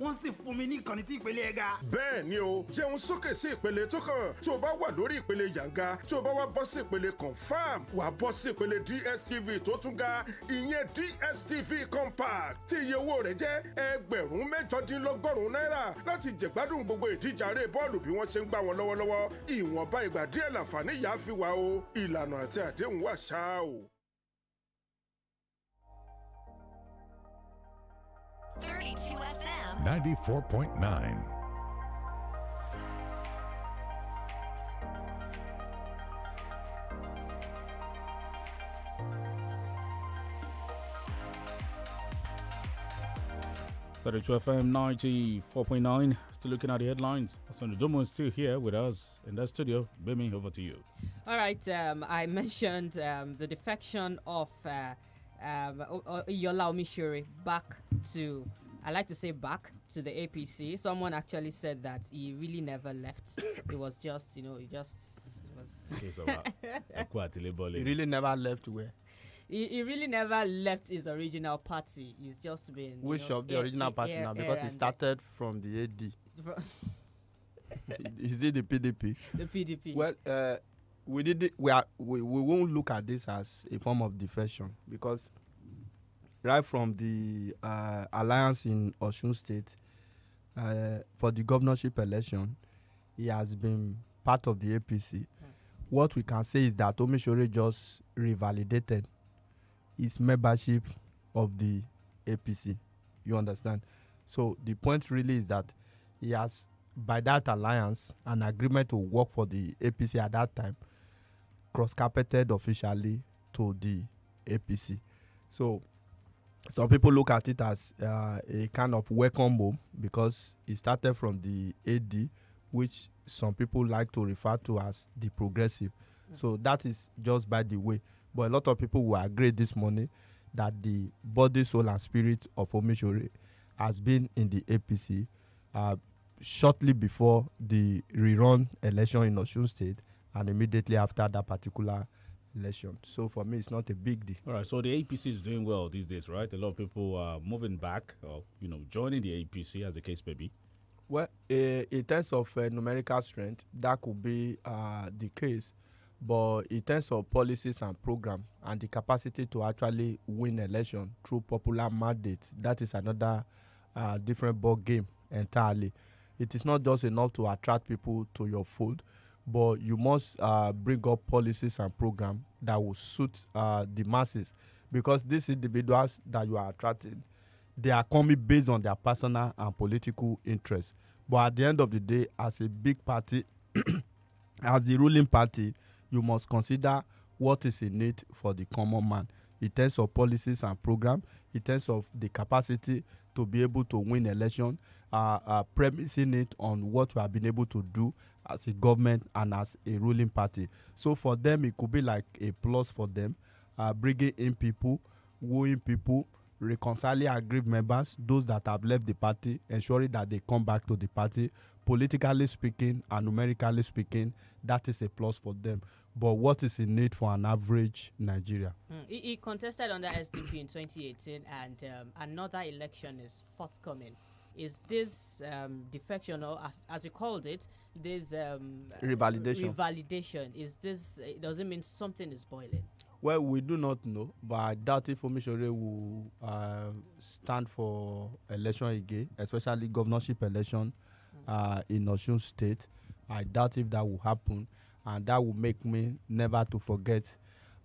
Wọ́n sì fún mi ní ìkànnì tí ìpele ẹ̀ ga. Bẹ́ẹ̀ ni o, jẹun sókè sí ìpele tó kàn. Tí o bá wà lórí ìpele yànga, tí o bá wá bọ́ sí ìpele confirm, wà bọ́ sí ìpele DSTV tó tún ga, ìyẹn DSTV compact tí iye owó rẹ̀ jẹ́ $816 náírà láti jẹ̀gbádùn gbogbo ìdíje aré bọ́ọ̀lù bí wọ́n ṣe ń gbá wọn lọ́wọ́lọ́wọ́. Ìwọ̀nba ìgbà díẹ̀ làǹfààní yà á fi wà o. Ìlànà àti àdéhùn wà ṣáá o. 32 FM 94.9. FM 94.9. Still looking at the headlines. Osando Domo is still here with us in the studio. Bemi, over to you. All right. I mentioned the defection of Yola Omishore back to, I like to say back to the APC. Someone actually said that he really never left. It was just, he was. He really never left where? He really never left his original party. He's just been. Which of the original party now? Because he started from the AD. Is it the PDP? The PDP. Well, we won't look at this as a form of defection because right from the alliance in Osun State for the governorship election, he has been part of the APC. What we can say is that Omishore just revalidated his membership of the APC. You understand? So the point really is that he has, by that alliance, an agreement to work for the APC at that time, cross-carpeted officially to the APC. So some people look at it as a kind of welcome home because he started from the AD, which some people like to refer to as the progressive. So that is just by the way. But a lot of people will agree this morning that the body, soul, and spirit of Omishore has been in the APC shortly before the rerun election in Osun State and immediately after that particular election. So for me, it's not a big deal. All right, so the APC is doing well these days, right? A lot of people are moving back or, joining the APC as the case may be. Well, in terms of numerical strength, that could be the case. But in terms of policies and program and the capacity to actually win election through popular mandate, that is another different ball game entirely. It is not just enough to attract people to your fold, but you must bring up policies and program that will suit the masses, because these individuals that you are attracting, they are coming based on their personal and political interests. But at the end of the day, as a big party, as the ruling party, you must consider what is in it for the common man in terms of policies and program, in terms of the capacity to be able to win election, premising it on what we have been able to do as a government and as a ruling party. So for them, it could be like a plus for them, bringing in people, wooing people, reconciling aggrieved members, those that have left the party, ensuring that they come back to the party, politically speaking and numerically speaking, that is a plus for them. But what is in need for an average Nigeria? He contested under SDP in 2018, and another election is forthcoming. Is this defection, or as you called it, this revalidation? Is this? Does it mean something is boiling? Well, we do not know, but I doubt if Omishore will stand for election again, especially governorship election in Osun State. I doubt if that will happen, and that will make me never to forget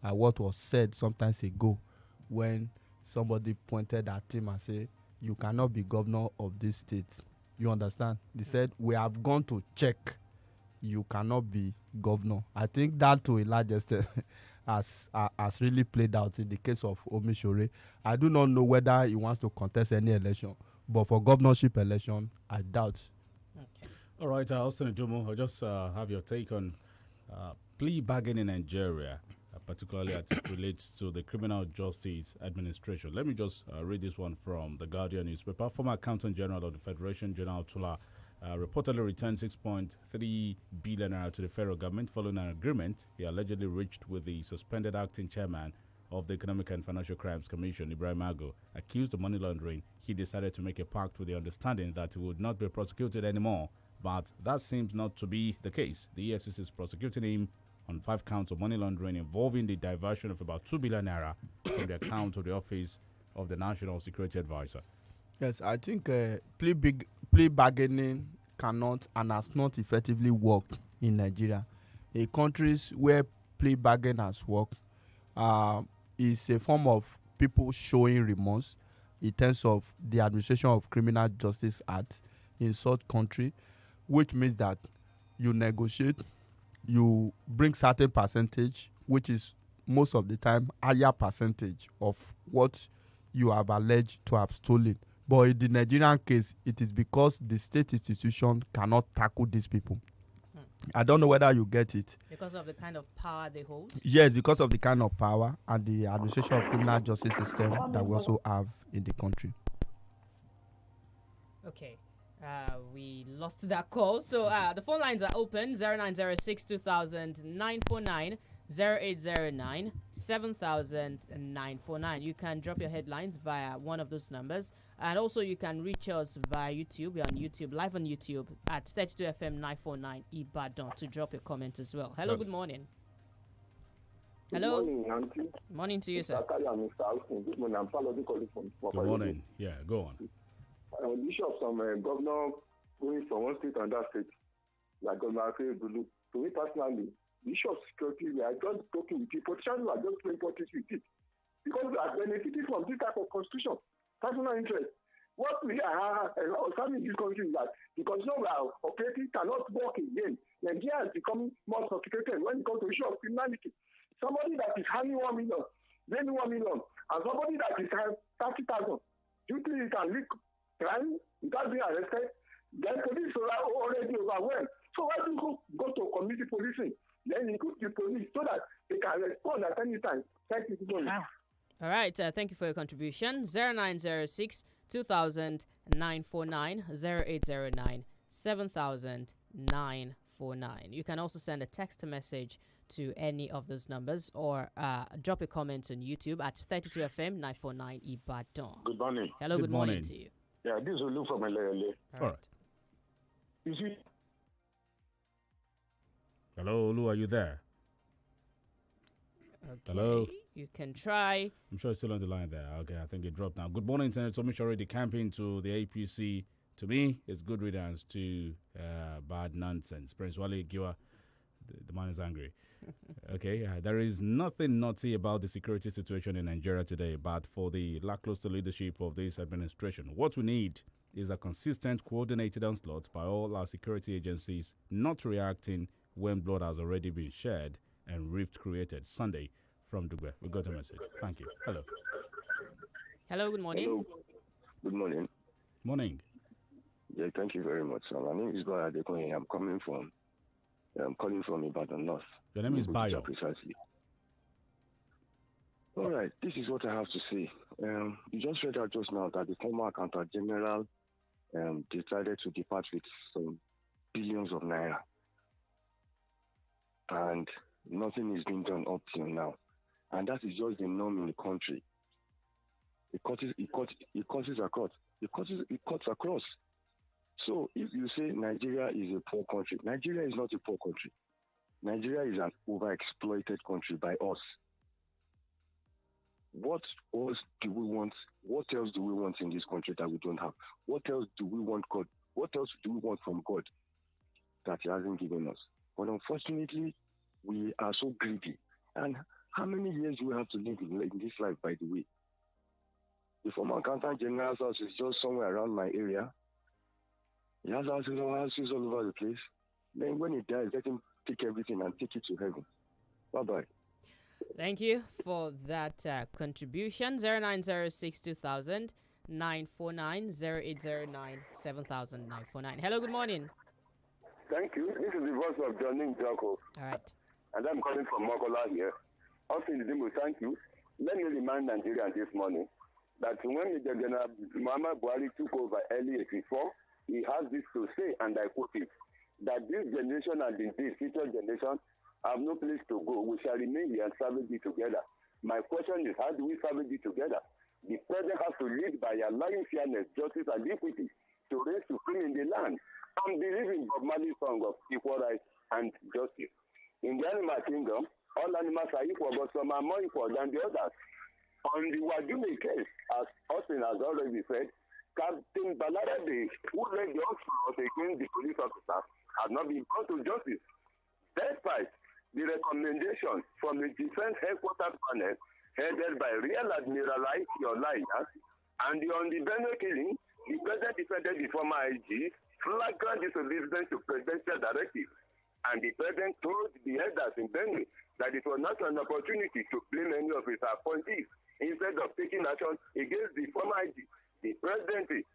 what was said sometimes ago when somebody pointed at him and said, "You cannot be governor of this state." You understand? They said, "We have gone to check. You cannot be governor." I think that to a large extent has really played out in the case of Omishore. I do not know whether he wants to contest any election, but for governorship election, I doubt. Okay. All right, Austin Jomo, I'll just have your take on plea bargaining in Nigeria, particularly as it relates to the Criminal Justice Administration. Let me just read this one from the Guardian newspaper. Former Accountant General of the Federation, General Tula, reportedly returned 6.3 billion naira to the federal government following an agreement he allegedly reached with the suspended acting chairman of the Economic and Financial Crimes Commission, Ibrahim Ago. Accused of money laundering, he decided to make a pact with the understanding that he would not be prosecuted anymore. But that seems not to be the case. The EFCC is prosecuting him on 5 counts of money laundering involving the diversion of about 2 billion naira from the account of the Office of the National Security Advisor. Yes, I think plea bargaining cannot and has not effectively worked in Nigeria. In countries where plea bargaining has worked, is a form of people showing remorse in terms of the administration of Criminal Justice Act in such country, which means that you negotiate, you bring certain percentage, which is most of the time higher percentage of what you have alleged to have stolen. But in the Nigerian case, it is because the state institution cannot tackle these people. I don't know whether you get it. Because of the kind of power they hold? Yes, because of the kind of power and the administration of criminal justice system that we also have in the country. Okay. We lost that call. So the phone lines are open. 0906 2000 949, 0809 7000 949. You can drop your headlines via one of those numbers. And also you can reach us via YouTube. We're on YouTube, live on YouTube at 32FM 949 Ibadan to drop your comments as well. Hello, good morning. Hello. Good morning, Auntie. Morning to you, sir. Good morning. I'm Falodi calling from. Good morning. Yeah, go on. The issue of some governor going from one state to another state, like Governor Bulu. To me personally, the issue of security, we are just talking with you. Politicians are just playing politics with it. Because we are benefiting from this type of constitution. Personal interest. What we are observing in this country is that the constitution we are operating cannot work again. Nigeria is becoming more sophisticated when it comes to the issue of criminality. Somebody that is handing 1 million, gaining 1 million, and somebody that is having 30,000, you think you can leak crime without being arrested? Then police are already overwhelmed. So why do you go to community policing? Then you put the police so that they can respond at any time. Thank you. All right, thank you for your contribution. 0906 2000 949, 0809 7000 949. You can also send a text message to any of those numbers or drop a comment on YouTube at 32FM 949 Ibadan. Good morning. Hello, good morning to you. Yeah, this is Olu from Elele. All right. You see? Hello, Olu, are you there? Okay. Hello. You can try. I'm sure it's still on the line there. Okay, I think it dropped now. Good morning, Senator Mishori. The campaign to the APC, to me, is good riddance to bad nonsense. Prince Wale Giwa, the man is angry. Okay, there is nothing naughty about the security situation in Nigeria today, but for the lackluster leadership of this administration, what we need is a consistent, coordinated onslaught by all our security agencies, not reacting when blood has already been shed and rift created. Sunday from Dugbe. We got a message. Thank you. Hello. Hello, good morning. Hello. Good morning. Morning. Yeah, thank you very much. My name is Bayo Adekoye. I'm calling from Ibadan North. Your name is Bayo. Precisely. All right, this is what I have to say. You just read out just now that the former accountant general decided to depart with some billions of naira. And nothing is being done up till now. And that is just the norm in the country. It cuts across. So if you say Nigeria is a poor country, Nigeria is not a poor country. Nigeria is an overexploited country by us. What else do we want? What else do we want in this country that we don't have? What else do we want God? What else do we want from God that He hasn't given us? But unfortunately, we are so greedy. And how many years do we have to live in this life, by the way? The former accountant general's house is just somewhere around my area. He has houses all over the place. Then when he dies, let him take everything and take it to heaven. Bye-bye. Thank you for that contribution. 0906-2000 949 0809 7000 Hello, good morning. Thank you. This is the voice of Johnny Joko. All right. And I'm calling from Mokola here. Also, thank you. Let me remind Nigerians this morning that when the General Muhammad Buhari took over early 84, he has this to say, and I quote it, that this generation and indeed future generation have no place to go. We shall remain here and salvage it together. My question is, how do we salvage it together? The president has to lead by allowing fairness, justice, and equity to reign supreme in the land. I'm believing Bob Marley's song of equal rights and justice. In the animal kingdom, all animals are equal, but some are more equal than the others. On the Wajume case, as Austin has already said, Captain Balarabe, who led the onslaught against the police officer, has not been brought to justice. Despite the recommendation from the Defense Headquarters panel headed by Real Admiral I.T. Olaiya, and on the Benue killing, the president defended the former IG, flagrant disobedience to presidential directive, and the president told the elders in Benue that it was not an opportunity to blame any of his appointees instead of taking action against the former IG. The president's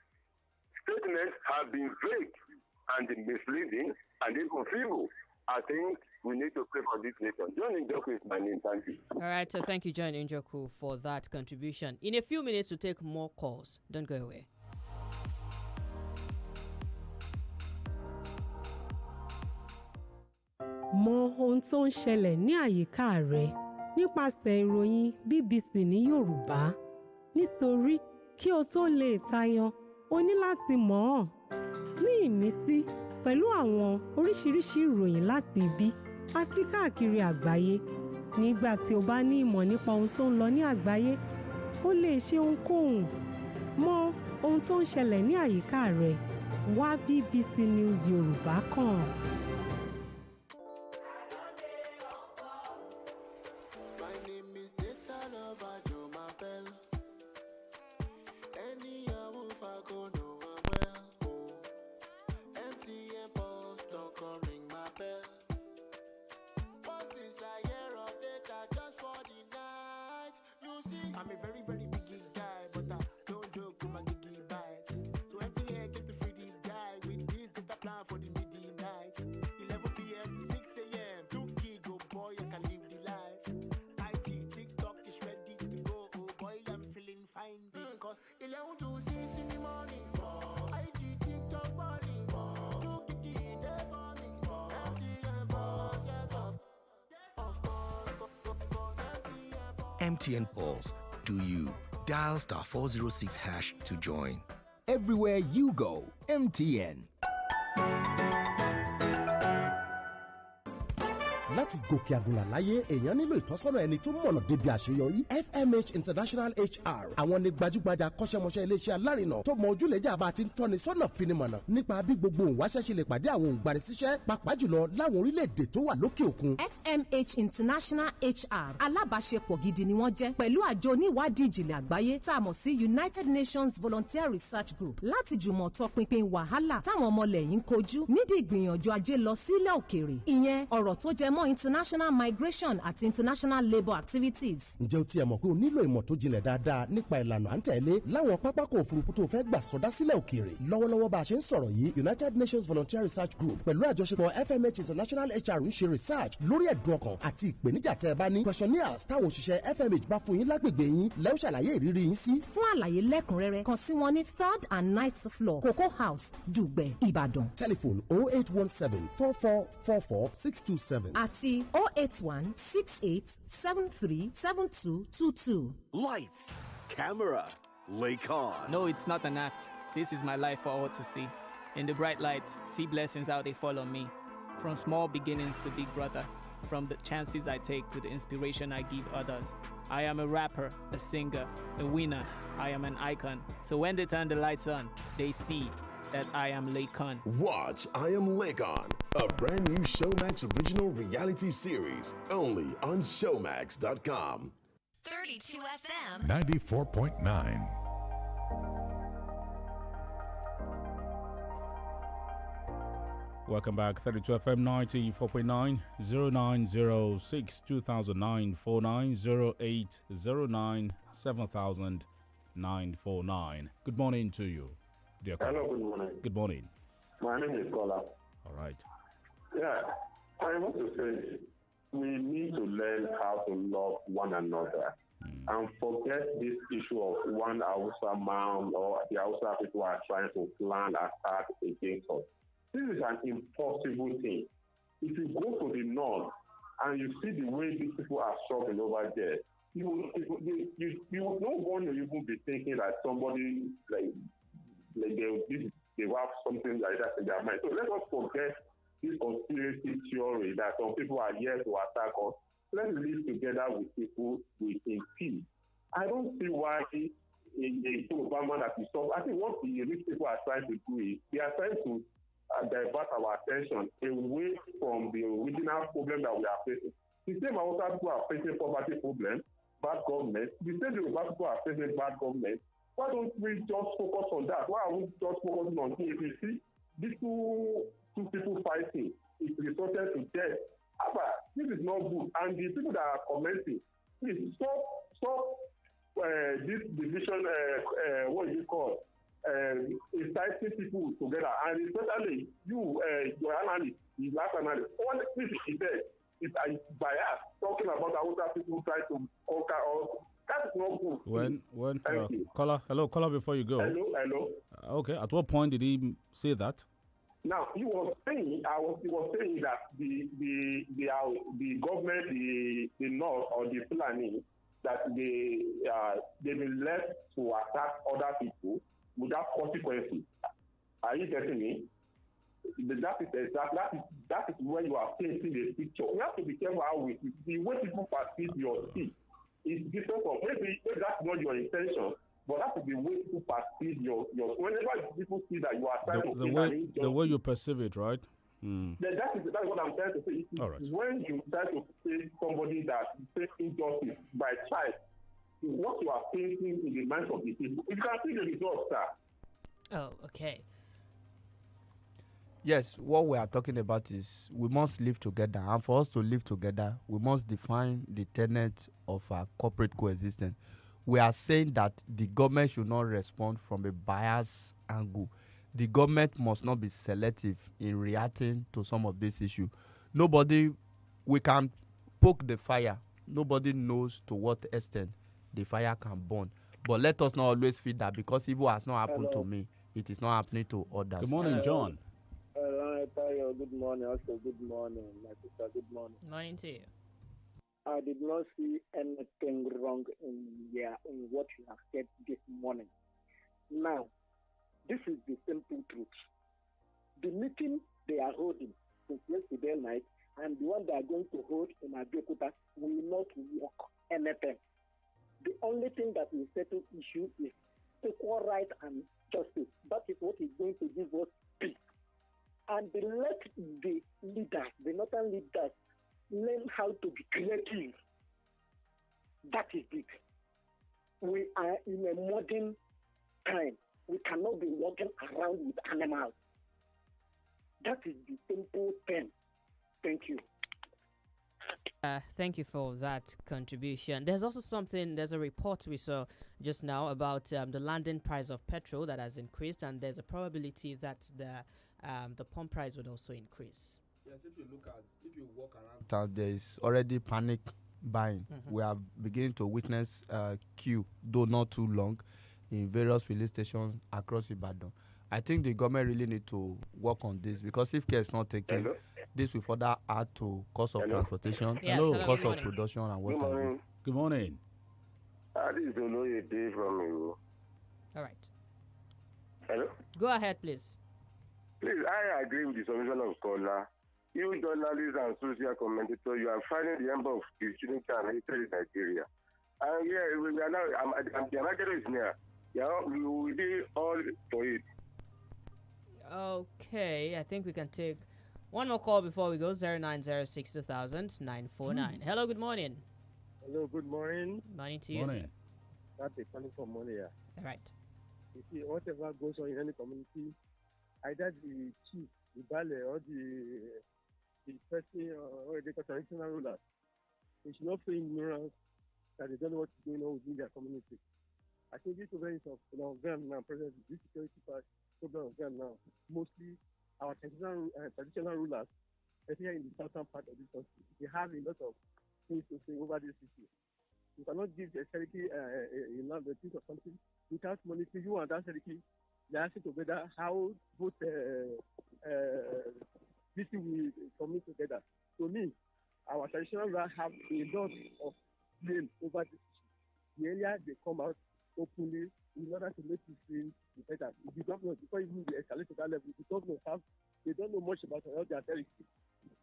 statements have been vague and misleading and even feeble. I think we need to pray for this nation. John Njoku is my name. Thank you. All right. So thank you, John Njoku, for that contribution. In a few minutes, we'll take more calls. Don't go away. Mọ ohun tó ń ṣẹlẹ̀ ní àyíká rẹ nípasẹ̀ ìròyìn BBC ní Yorùbá. Nítorí kí o tó lè tayọ, o ní láti mọ̀ ọ́n. Ní ìmísí pẹ̀lú àwọn oríṣiríṣi ìròyìn láti ibi àti káàkiri àgbáyé. Nígbà tí o bá ní ìmọ̀ nípa ohun tó ń lọ ní àgbáyé, o lè ṣe ohunkóhun. Mọ ohun tó ń ṣẹlẹ̀ ní àyíká rẹ. Wá BBC News Yorùbá kàn. I'm a very, very big guy, but I don't joke with my giggy bites. So MTN get the free guy with this data plan for the midnight. 11 p.m. to 6 a.m. 2 gig, oh boy, I can live the life. IG, TikTok is ready to go, oh boy, I'm feeling fine. Because 11 to 6 in the morning, IG, TikTok balling, 2 gig there for me. MTN boss, yes, of course, MTN Pulse. Do you dial *406# to join? Everywhere you go, MTN. láti gòkè àgùnlà láyé èèyàn nílò ìtọ́sọ́nà ẹni tó mọ̀nà débi àṣeyọrí. FMH International HR àwọn ni gbajúgbajà akọ́ṣẹ́mọṣẹ́ iléeṣẹ́ alárinà tó mọ ojúlẹ̀jà bá ti ń tọ́ni sọ́nà finimọ̀nà nípa bí gbogbo òǹwáṣẹ́ ṣe lè pàdé àwọn òǹgbanisíṣẹ́ pàápàá jùlọ láwọn orílẹ̀-èdè tó wà lókè òkun. FMH International HR alábàáṣepọ̀ gidi ni wọ́n jẹ́ pẹ̀lú àjọ oníwádìí ìjìnlẹ̀ àgbáyé tá a mọ̀ sí United Nations Volunteer Research Group láti jùmọ̀ tọpinpin wàhálà táwọn ọmọlẹ̀ yìí ń kojú nídìí ìgbìyànjú ajé lọ sílẹ̀ òkèèrè. Ìyẹn ọ̀rọ̀ tó jẹ mọ́ for international migration at international labour activities. ǹjẹ́ o tiẹ̀ mọ̀ pé o nílò ìmọ̀ tó jinlẹ̀ dáadáa nípa ìlànà à ń tẹ̀lé láwọn pápákọ̀ òfurufú tó fẹ́ gbà sọdá sílẹ̀ òkèèrè? lọ́wọ́lọ́wọ́ bá a ṣe ń sọ̀rọ̀ yìí United Nations Volunteer Research Group pẹ̀lú àjọṣepọ̀ FMH International HR ń ṣe research lórí ẹ̀dùn ọkàn àti ìpèníjà tẹ́ ẹ bá ní. questionnaires táwọn òṣìṣẹ́ FMH bá fún yín lágbègbè yín lẹ́yìn ṣàlàyé ìrírí yín sí. fún àlàyé lẹ́kùnrẹ́rẹ́ kàn sí wọn ní 3rd and 9th floor Cocoa House Dùgbẹ̀ Ìbàdàn. telephone 0817 4444 627 àti 081 68 73 7222. Lights, camera, Laycon. No, it's not an act. This is my life for all to see. In the bright lights, see blessings how they follow me. From small beginnings to big brother. From the chances I take to the inspiration I give others. I am a rapper, a singer, a winner. I am an icon. So when they turn the lights on, they see that I am Laycon. Watch I Am Laycon, a brand new Showmax original reality series, only on Showmax.com. 32 FM 94.9. Welcome back. 32 FM 94.9 0906 2009 490809 7000 Good morning to you, dear caller. Hello, good morning. Good morning. My name is Kola. All right. Yeah, I want to say we need to learn how to love one another and forget this issue of one Hausa man or the Hausa people are trying to plan attack against us. This is an impossible thing. If you go to the north and you see the way these people are struggling over there, you will not want to even be thinking that somebody like they have something like that in their mind. So let us forget this conspiracy theory that some people are here to attack us. Let's live together with people in peace. I don't see why a Obama that is so. I think what these people are trying to do is they are trying to divert our attention away from the original problem that we are facing. The same Hausa people are facing poverty problem, bad government. The same Yoruba people are facing bad government. Why don't we just focus on that? Why are we just focusing on it? If you see these two people fighting, it resulted to death. But this is not good. And the people that are commenting, please stop this division. What is it called? Inciting people together, and especially you, your analyst, the last analyst. All this is there is bias talking about how people try to conquer us. That is not good. When caller, before you go. Hello. Okay, at what point did he say that? Now he was saying that the government, the North or the Fulani, that they've been left to attack other people without consequences. Are you getting me? That is where you are painting the picture. You have to be careful how the way people perceive your speech is different from maybe that's not your intention, but that is the way people perceive your whenever people see that you are trying the way you perceive it, right? Then that's what I'm trying to say. All right. When you try to say somebody that faces injustice by child, what you are painting in the minds of the people. You can see the results, sir. Oh, okay. Yes, what we are talking about is we must live together. And for us to live together, we must define the tenet of our corporate coexistence. We are saying that the government should not respond from a bias angle. The government must not be selective in reacting to some of this issue. We can poke the fire. Nobody knows to what extent the fire can burn. But let us not always feel that because evil has not happened to me, it is not happening to others. Good morning, John. Good morning. Also, good morning, my sister. Good morning. Morning to you. I did not see anything wrong in what you have said this morning. Now, this is the simple truth. The meeting they are holding since yesterday night and the one they are going to hold in Abeokuta will not work anything. The only thing that will settle issue is equal right and justice. That is what is going to give us peace. And let the leaders, the northern leaders, learn how to be creative. That is it. We are in a modern time. We cannot be walking around with animals. That is the simple thing. Thank you. Thank you for that contribution. There's also there's a report we saw just now about the landing price of petrol that has increased, and there's a probability that the pump price would also increase. Yes, if you walk around town, there is already panic buying. We are beginning to witness queue, though not too long, in various filling stations across Ibadan. I think the government really need to work on this, because if care is not taken, this will further add to cost of transportation, cost of production, and what have you. Good morning. This is Oluyede from you. All right. Hello? Go ahead, please. Please, I agree with the submission of Kola. You journalists and social commentators, you are finding the number of students and hatred in Nigeria. And yeah, we are now, the market is near. Yeah, we will be all for it. Okay, I think we can take one more call before we go. 0906 2000 949. Hello, good morning. Hello, good morning. Morning to you. Morning. That's a calling from money. All right. You see, whatever goes on in any community, either the chief, the baile, or the person or the traditional rulers, they should not feel ignorance that they don't know what is going on within their community. I think this event of them now, present this security problem of them now, mostly our traditional rulers, especially in the southern part of this country, they have a lot of things to say over this issue. You cannot give the Seriki a piece of something without monitoring you and that Seriki. They are asking together how both this thing will commit together. To me, our traditional rulers have a lot of blame over this issue. The earlier they come out openly in order to make this thing better. The government, before even they escalate to that level, the government they don't know much about all their territory.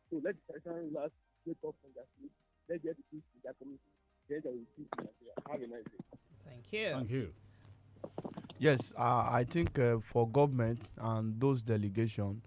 So let the traditional rulers wake up from their sleep. Let get the peace in their community. Then they will peace in Nigeria. Have a nice day. Thank you. Thank you. Yes, I think for government and those delegations,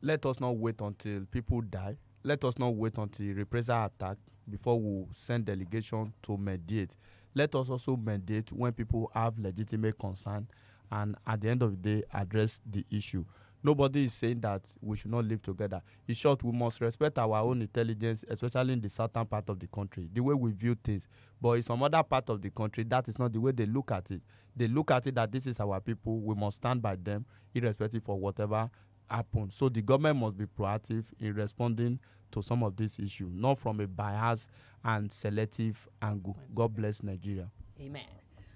let us not wait until people die. Let us not wait until reprisal attack before we send delegation to mediate. Let us also mediate when people have legitimate concern, and at the end of the day, address the issue. Nobody is saying that we should not live together. In short, we must respect our own intelligence, especially in the southern part of the country, the way we view things. But in some other part of the country, that is not the way they look at it. They look at it that this is our people. We must stand by them, irrespective of whatever happens. So the government must be proactive in responding to some of these issues, not from a biased and selective angle. God bless Nigeria. Amen.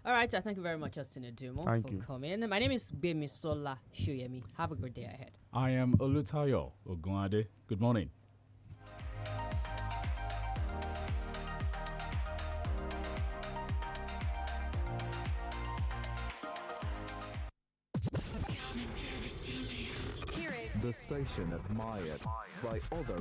All right, so thank you very much, Justin Adumo, for coming. My name is GBEMISOLA SOYEMI. Have a good day ahead. I am OLUTAYO OGUNADE. Good morning. The station admired by other